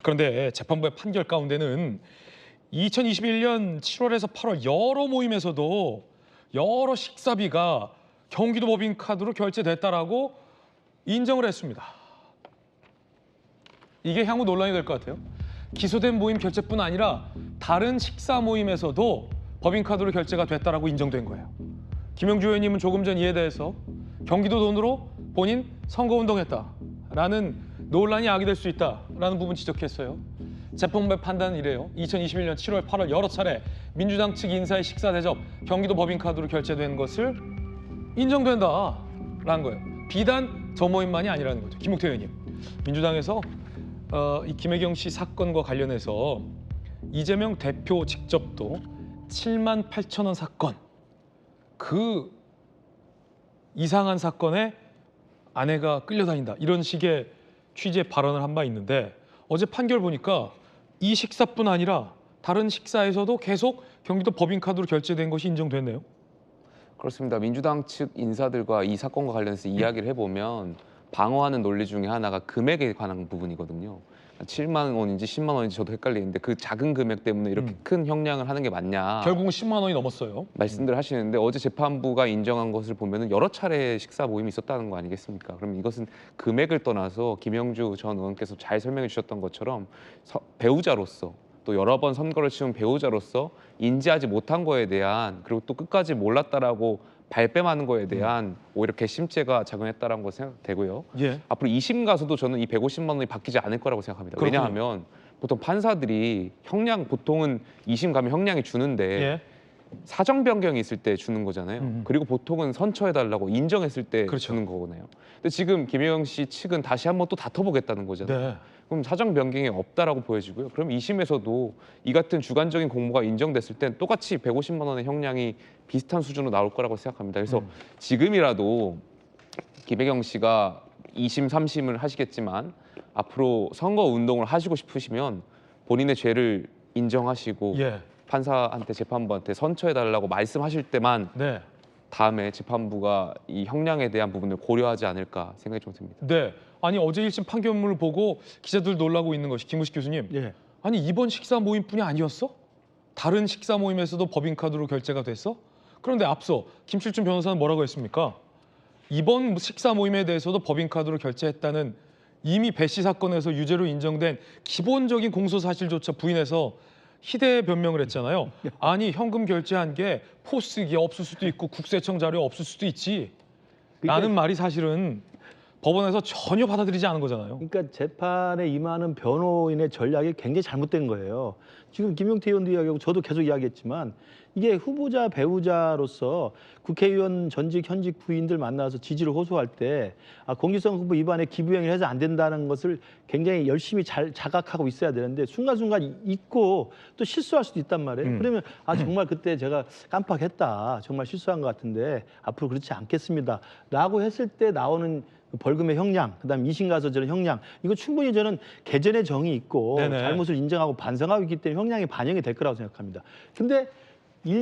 그런데 재판부의 판결 가운데는 2021년 7월에서 8월 여러 모임에서도 여러 식사비가 경기도 법인카드로 결제됐다라고 인정을 했습니다. 이게 향후 논란이 될 것 같아요. 기소된 모임 결제뿐 아니라 다른 식사 모임에서도 법인카드로 결제가 됐다라고 인정된 거예요. 김영주 의원님은 조금 전 이에 대해서 경기도 돈으로 본인 선거운동했다라는 논란이 야기될 수 있다라는 부분 지적했어요. 재판부의 판단은 이래요. 2021년 7월, 8월 여러 차례 민주당 측 인사의 식사 대접 경기도 법인카드로 결제된 것을 인정된다라는 거예요. 비단 저 모임만이 아니라는 거죠. 김용태 의원님, 민주당에서 이 김혜경 씨 사건과 관련해서 이재명 대표 직접도 7만 8천 원 사건, 그 이상한 사건에 아내가 끌려다닌다 이런 식의 취지의 발언을 한 바 있는데 어제 판결 보니까 이 식사뿐 아니라 다른 식사에서도 계속 경기도 법인카드로 결제된 것이 인정됐네요. 그렇습니다. 민주당 측 인사들과 이 사건과 관련해서 이야기를 해보면 방어하는 논리 중에 하나가 금액에 관한 부분이거든요. 7만 원인지 10만 원인지 저도 헷갈리는데 그 작은 금액 때문에 이렇게 큰 형량을 하는 게 맞냐. 결국은 10만 원이 넘었어요. 말씀들 하시는데 어제 재판부가 인정한 것을 보면 여러 차례 식사 모임이 있었다는 거 아니겠습니까? 그럼 이것은 금액을 떠나서 김영주 전 의원께서 잘 설명해 주셨던 것처럼 배우자로서 또 여러 번 선거를 치른 배우자로서 인지하지 못한 거에 대한 그리고 또 끝까지 몰랐다라고 발뺌하는 거에 대한 오히려 괘씸죄가 작용했다라는 거 생각되고요. 예. 앞으로 2심 가서도 저는 이 150만 원이 바뀌지 않을 거라고 생각합니다. 그렇군요. 왜냐하면 보통 판사들이 형량 보통은 2심 가면 형량이 주는데 예. 사정 변경이 있을 때 주는 거잖아요. 그리고 보통은 선처해달라고 인정했을 때 그렇죠. 주는 거거든요. 근데 지금 김혜경 씨 측은 다시 한번 또 다퉈보겠다는 거잖아요. 네. 그럼 사정 변경이 없다라고 보여지고요. 그럼 2심에서도 이 같은 주관적인 공모가 인정됐을 땐 똑같이 150만 원의 형량이 비슷한 수준으로 나올 거라고 생각합니다. 그래서 지금이라도 김혜경 씨가 2심, 3심을 하시겠지만 앞으로 선거 운동을 하시고 싶으시면 본인의 죄를 인정하시고 예. 판사한테 재판부한테 선처해달라고 말씀하실 때만 네. 다음에 재판부가 이 형량에 대한 부분을 고려하지 않을까 생각이 좀 듭니다. 네. 아니 어제 1심 판결문을 보고 기자들 놀라고 있는 것이 김우식 교수님. 예. 아니 이번 식사 모임뿐이 아니었어? 다른 식사 모임에서도 법인카드로 결제가 됐어? 그런데 앞서 김칠준 변호사는 뭐라고 했습니까? 이번 식사 모임에 대해서도 법인카드로 결제했다는 이미 배 씨 사건에서 유죄로 인정된 기본적인 공소 사실조차 부인해서 희대의 변명을 했잖아요. 아니 현금 결제한 게 포스기 없을 수도 있고 국세청 자료 없을 수도 있지. 라는 말이 사실은 법원에서 전혀 받아들이지 않은 거잖아요. 그러니까 재판에 임하는 변호인의 전략이 굉장히 잘못된 거예요. 지금 김용태 의원도 이야기하고 저도 계속 이야기했지만 이게 후보자 배우자로서 국회의원 전직 현직 부인들 만나서 지지를 호소할 때 공직선거 후보 위반에 기부행위를 해서 안 된다는 것을 굉장히 열심히 잘 자각하고 있어야 되는데 순간순간 잊고 또 실수할 수도 있단 말이에요. 그러면 정말 그때 제가 깜빡했다. 정말 실수한 것 같은데 앞으로 그렇지 않겠습니다. 라고 했을 때 나오는 벌금의 형량, 그다음 2심 가서 저는 형량, 이거 충분히 저는 개전의 정이 있고 네네. 잘못을 인정하고 반성하고 있기 때문에 형량이 반영이 될 거라고 생각합니다. 근데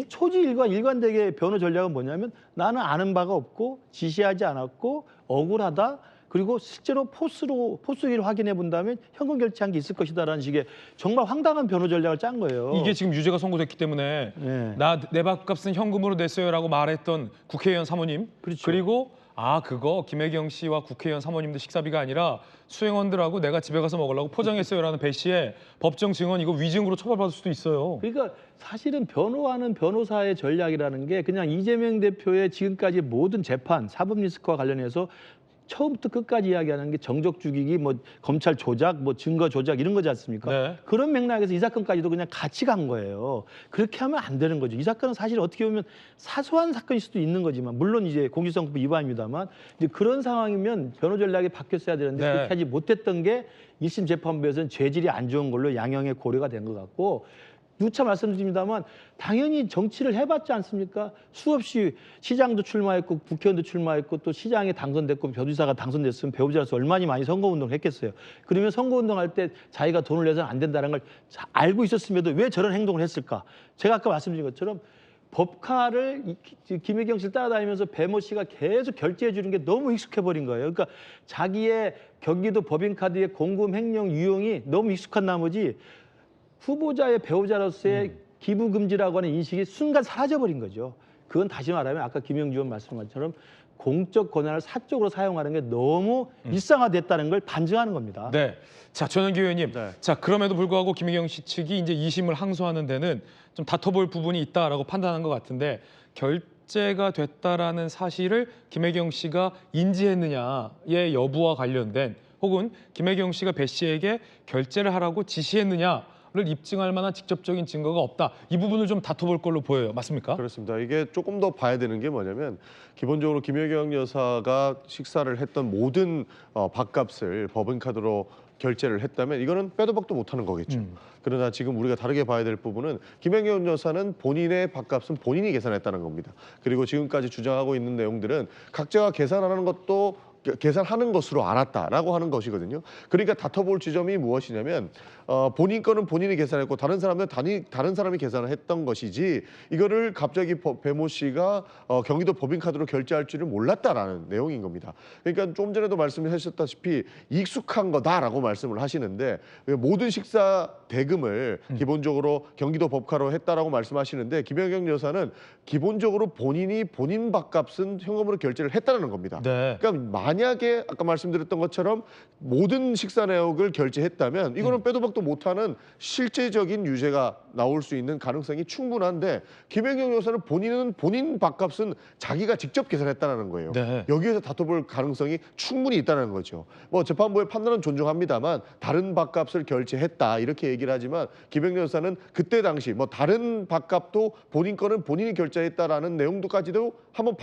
초지일관 일관되게 변호 전략은 뭐냐면 나는 아는 바가 없고 지시하지 않았고 억울하다. 그리고 실제로 포스기를 확인해 본다면 현금 결제한 게 있을 것이다라는 식의 정말 황당한 변호 전략을 짠 거예요. 이게 지금 유죄가 선고됐기 때문에 네. 내 밥값은 현금으로 냈어요라고 말했던 국회의원 사모님. 그렇죠. 그리고 그거 김혜경 씨와 국회의원 사모님들 식사비가 아니라 수행원들하고 내가 집에 가서 먹으려고 포장했어요라는 배 씨의 법정 증언 이거 위증으로 처벌받을 수도 있어요. 그러니까 사실은 변호하는 변호사의 전략이라는 게 그냥 이재명 대표의 지금까지 모든 재판, 사법 리스크와 관련해서 처음부터 끝까지 이야기하는 게 정적 죽이기, 뭐 검찰 조작, 뭐 증거 조작 이런 거지 않습니까? 네. 그런 맥락에서 이 사건까지도 그냥 같이 간 거예요. 그렇게 하면 안 되는 거죠. 이 사건은 사실 어떻게 보면 사소한 사건일 수도 있는 거지만 물론 이제 공직선거법 위반입니다만 이제 그런 상황이면 변호 전략이 바뀌었어야 되는데 네. 그렇게 하지 못했던 게 1심 재판부에서는 죄질이 안 좋은 걸로 양형의 고려가 된 것 같고 누차 말씀드립니다만 당연히 정치를 해봤지 않습니까? 수없이 시장도 출마했고 국회의원도 출마했고 또 시장에 당선됐고 변호사가 당선됐으면 배우자로서 얼마나 많이 선거운동을 했겠어요. 그러면 선거운동할 때 자기가 돈을 내서는 안 된다는 걸 알고 있었음에도 왜 저런 행동을 했을까? 제가 아까 말씀드린 것처럼 법카를 김혜경 씨를 따라다니면서 배모 씨가 계속 결제해 주는 게 너무 익숙해 버린 거예요. 그러니까 자기의 경기도 법인카드의 공금 횡령 유형이 너무 익숙한 나머지 후보자의 배우자로서의 기부 금지라고 하는 인식이 순간 사라져 버린 거죠. 그건 다시 말하면 아까 김영주 의원 말씀한 것처럼 공적 권한을 사적으로 사용하는 게 너무 일상화됐다는 걸 반증하는 겁니다. 네. 자, 전현기 의원님. 네. 자, 그럼에도 불구하고 김혜경 씨 측이 이제 2심을 항소하는 데는 좀 다퉈볼 부분이 있다라고 판단한 것 같은데 결재가 됐다라는 사실을 김혜경 씨가 인지했느냐의 여부와 관련된 혹은 김혜경 씨가 배 씨에게 결재를 하라고 지시했느냐를 입증할 만한 직접적인 증거가 없다. 이 부분을 좀 다퉈볼 걸로 보여요. 맞습니까? 그렇습니다. 이게 조금 더 봐야 되는 게 뭐냐면 기본적으로 김혜경 여사가 식사를 했던 모든 밥값을 법인카드로 결제를 했다면 이거는 빼도 박도 못하는 거겠죠. 그러나 지금 우리가 다르게 봐야 될 부분은 김혜경 여사는 본인의 밥값은 본인이 계산했다는 겁니다. 그리고 지금까지 주장하고 있는 내용들은 각자가 계산하는 것도 계산하는 것으로 알았다라고 하는 것이거든요. 그러니까 다퉈볼 지점이 무엇이냐면 본인 거는 본인이 계산했고 다른 사람은 다른 사람이 계산을 했던 것이지 이거를 갑자기 배모 씨가 경기도 법인카드로 결제할 줄을 몰랐다라는 내용인 겁니다. 그러니까 좀 전에도 말씀하셨다시피 익숙한 거다라고 말씀을 하시는데 모든 식사 대금을 기본적으로 경기도 법카로 했다라고 말씀하시는데 김혜경 여사는 기본적으로 본인이 본인 밥값은 현금으로 결제를 했다는 겁니다. 네. 그러니까 만약에 아까 말씀드렸던 것처럼 모든 식사 내역을 결제했다면 이거는 빼도 박도 못하는 실제적인 유죄가 나올 수 있는 가능성이 충분한데 김혜경 여사는 본인 밥값은 자기가 직접 계산했다는 거예요. 네. 여기에서 다퉈볼 가능성이 충분히 있다는 거죠. 뭐 재판부의 판단은 존중합니다만 다른 밥값을 결제했다 이렇게 얘기를 하지만 김혜경 여사는 그때 당시 뭐 다른 밥값도 본인 거는 본인이 결제했다라는 내용도까지도 한번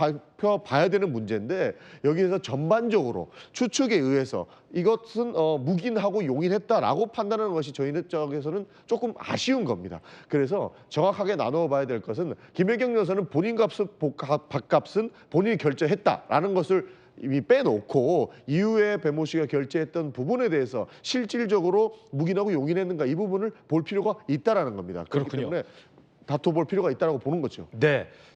봐야 되는 문제인데 여기에서 전반적으로 추측에 의해서 이것은 묵인하고 용인했다라고 판단하는 것이 저희 쪽에서는 조금 아쉬운 겁니다. 그래서 정확하게 나누어 봐야 될 것은 김혜경 여사는 본인 밥값은 본인이 결제했다라는 것을 이미 빼놓고 이후에 배모 씨가 결제했던 부분에 대해서 실질적으로 묵인하고 용인했는가 이 부분을 볼 필요가 있다라는 겁니다. 그렇기 그렇군요. 때문에 다퉈볼 필요가 있다고 보는 거죠. 네.